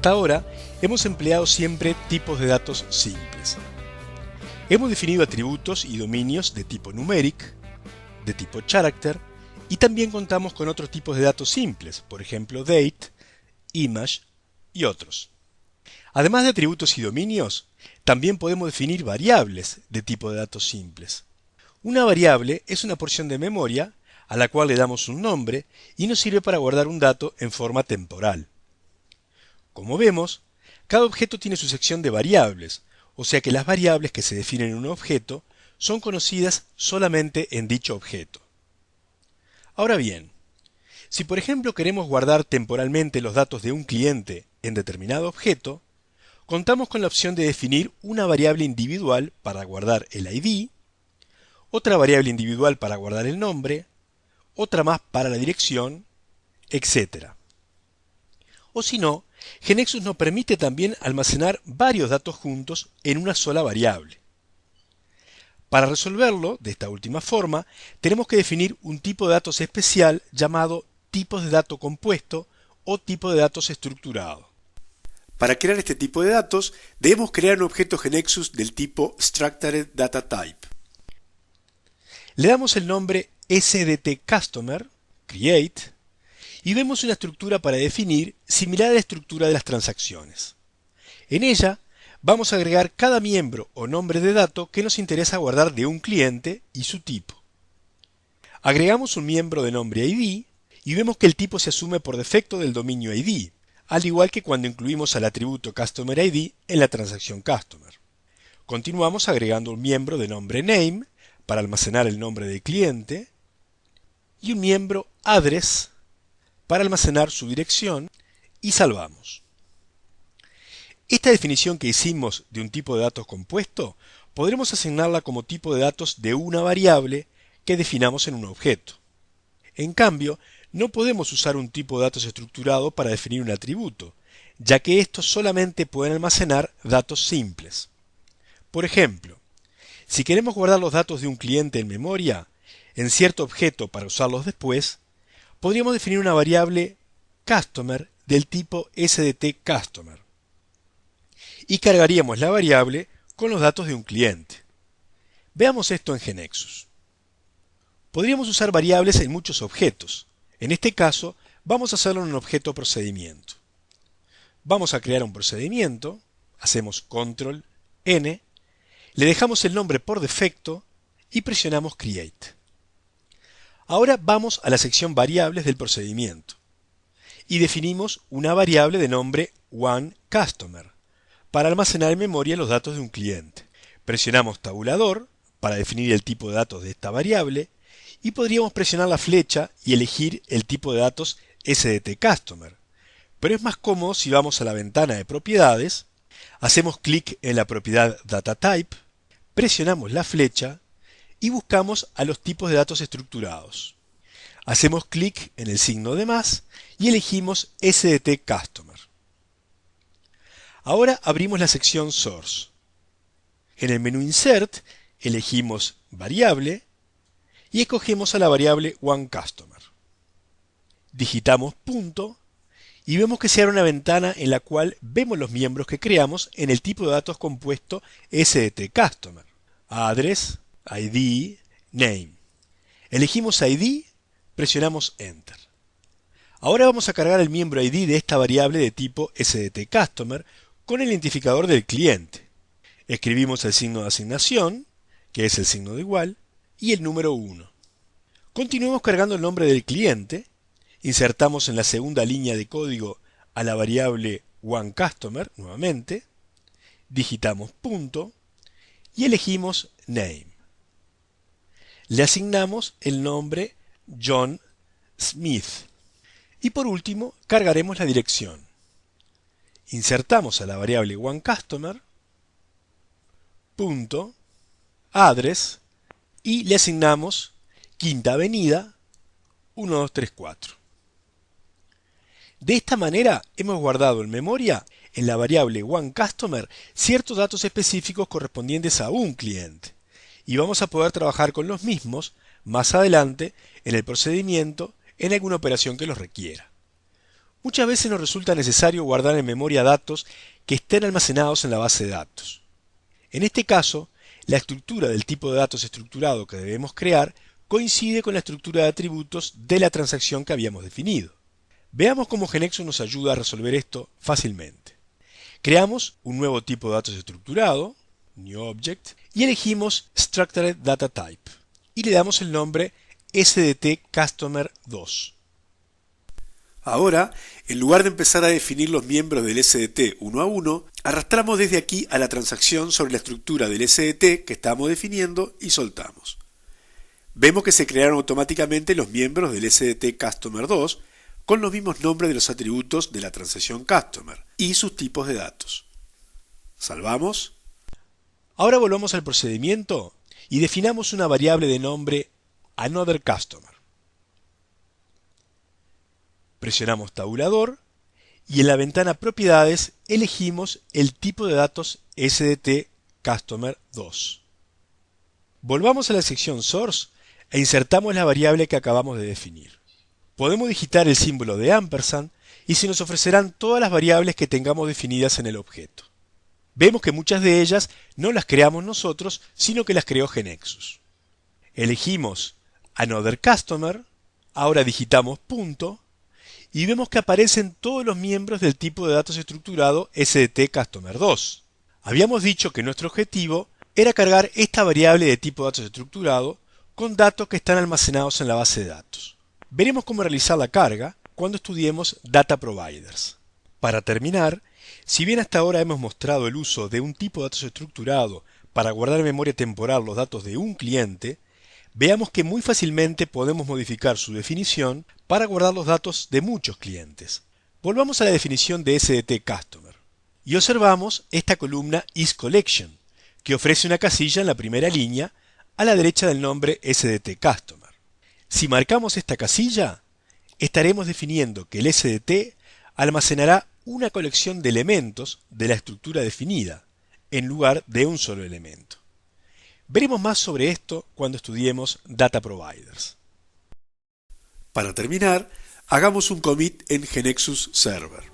Hasta ahora hemos empleado siempre tipos de datos simples. Hemos definido atributos y dominios de tipo numeric, de tipo character, y también contamos con otros tipos de datos simples, por ejemplo date, image y otros. Además de atributos y dominios, también podemos definir variables de tipo de datos simples. Una variable es una porción de memoria a la cual le damos un nombre y nos sirve para guardar un dato en forma temporal. Como vemos, cada objeto tiene su sección de variables, o sea que las variables que se definen en un objeto son conocidas solamente en dicho objeto. Ahora bien, si por ejemplo queremos guardar temporalmente los datos de un cliente en determinado objeto, contamos con la opción de definir una variable individual para guardar el ID, otra variable individual para guardar el nombre, otra más para la dirección, etc. O si no, GeneXus nos permite también almacenar varios datos juntos en una sola variable. Para resolverlo de esta última forma, tenemos que definir un tipo de datos especial llamado tipos de dato compuesto o tipo de datos estructurado. Para crear este tipo de datos, debemos crear un objeto GeneXus del tipo Structured Data Type. Le damos el nombre SDTCustomer, create, y vemos una estructura para definir similar a la estructura de las transacciones. En ella vamos a agregar cada miembro o nombre de dato que nos interesa guardar de un cliente y su tipo. Agregamos un miembro de nombre ID y vemos que el tipo se asume por defecto del dominio ID, al igual que cuando incluimos al atributo Customer ID en la transacción Customer. Continuamos agregando un miembro de nombre Name para almacenar el nombre del cliente y un miembro Address para almacenar su dirección y salvamos. Esta definición que hicimos de un tipo de datos compuesto podremos asignarla como tipo de datos de una variable que definamos en un objeto. En cambio, no podemos usar un tipo de datos estructurado para definir un atributo, ya que estos solamente pueden almacenar datos simples. Por ejemplo, si queremos guardar los datos de un cliente en memoria, en cierto objeto para usarlos después, podríamos definir una variable customer del tipo SDTCustomer y cargaríamos la variable con los datos de un cliente. Veamos esto en GeneXus. Podríamos usar variables en muchos objetos. En este caso, vamos a hacerlo en un objeto procedimiento. Vamos a crear un procedimiento, hacemos control N, le dejamos el nombre por defecto y presionamos Create. Ahora vamos a la sección variables del procedimiento y definimos una variable de nombre OneCustomer para almacenar en memoria los datos de un cliente. Presionamos tabulador para definir el tipo de datos de esta variable y podríamos presionar la flecha y elegir el tipo de datos SDTCustomer. Pero es más cómodo si vamos a la ventana de propiedades, hacemos clic en la propiedad DataType, presionamos la flecha y buscamos a los tipos de datos estructurados. Hacemos clic en el signo de más y elegimos SDTCustomer. Ahora abrimos la sección Source. En el menú Insert elegimos Variable y escogemos a la variable OneCustomer. Digitamos punto y vemos que se abre una ventana en la cual vemos los miembros que creamos en el tipo de datos compuesto SDTCustomer. Address, ID, Name. Elegimos ID, presionamos Enter. Ahora vamos a cargar el miembro ID de esta variable de tipo SDTCustomer con el identificador del cliente. Escribimos el signo de asignación, que es el signo de igual, y el número 1. Continuemos cargando el nombre del cliente, insertamos en la segunda línea de código a la variable OneCustomer nuevamente, digitamos punto y elegimos Name. Le asignamos el nombre John Smith. Y por último, cargaremos la dirección. Insertamos a la variable OneCustomer, punto, address, y le asignamos Quinta Avenida 1234. De esta manera hemos guardado en memoria en la variable OneCustomer ciertos datos específicos correspondientes a un cliente y vamos a poder trabajar con los mismos más adelante en el procedimiento en alguna operación que los requiera. Muchas veces nos resulta necesario guardar en memoria datos que estén almacenados en la base de datos. En este caso, la estructura del tipo de datos estructurado que debemos crear coincide con la estructura de atributos de la transacción que habíamos definido. Veamos cómo GeneXus nos ayuda a resolver esto fácilmente. Creamos un nuevo tipo de datos estructurado, New Object, y elegimos Structured Data Type, y le damos el nombre SDT Customer 2. Ahora, en lugar de empezar a definir los miembros del SDT uno a uno, arrastramos desde aquí a la transacción sobre la estructura del SDT que estábamos definiendo y soltamos. Vemos que se crearon automáticamente los miembros del SDT Customer 2 con los mismos nombres de los atributos de la transacción Customer y sus tipos de datos. Salvamos. Ahora volvamos al procedimiento y definamos una variable de nombre AnotherCustomer. Presionamos tabulador y en la ventana Propiedades elegimos el tipo de datos SDT Customer 2. Volvamos a la sección Source e insertamos la variable que acabamos de definir. Podemos digitar el símbolo de ampersand y se nos ofrecerán todas las variables que tengamos definidas en el objeto. Vemos que muchas de ellas no las creamos nosotros, sino que las creó GeneXus. Elegimos AnotherCustomer, ahora digitamos punto, y vemos que aparecen todos los miembros del tipo de datos estructurado SDT Customer 2. Habíamos dicho que nuestro objetivo era cargar esta variable de tipo datos estructurado con datos que están almacenados en la base de datos. Veremos cómo realizar la carga cuando estudiemos Data Providers. Para terminar, si bien hasta ahora hemos mostrado el uso de un tipo de datos estructurado para guardar en memoria temporal los datos de un cliente, veamos que muy fácilmente podemos modificar su definición para guardar los datos de muchos clientes. Volvamos a la definición de SDT Customer y observamos esta columna isCollection, que ofrece una casilla en la primera línea a la derecha del nombre SDT Customer. Si marcamos esta casilla, estaremos definiendo que el SDT almacenará una colección de elementos de la estructura definida, en lugar de un solo elemento. Veremos más sobre esto cuando estudiemos Data Providers. Para terminar, hagamos un commit en GeneXus Server.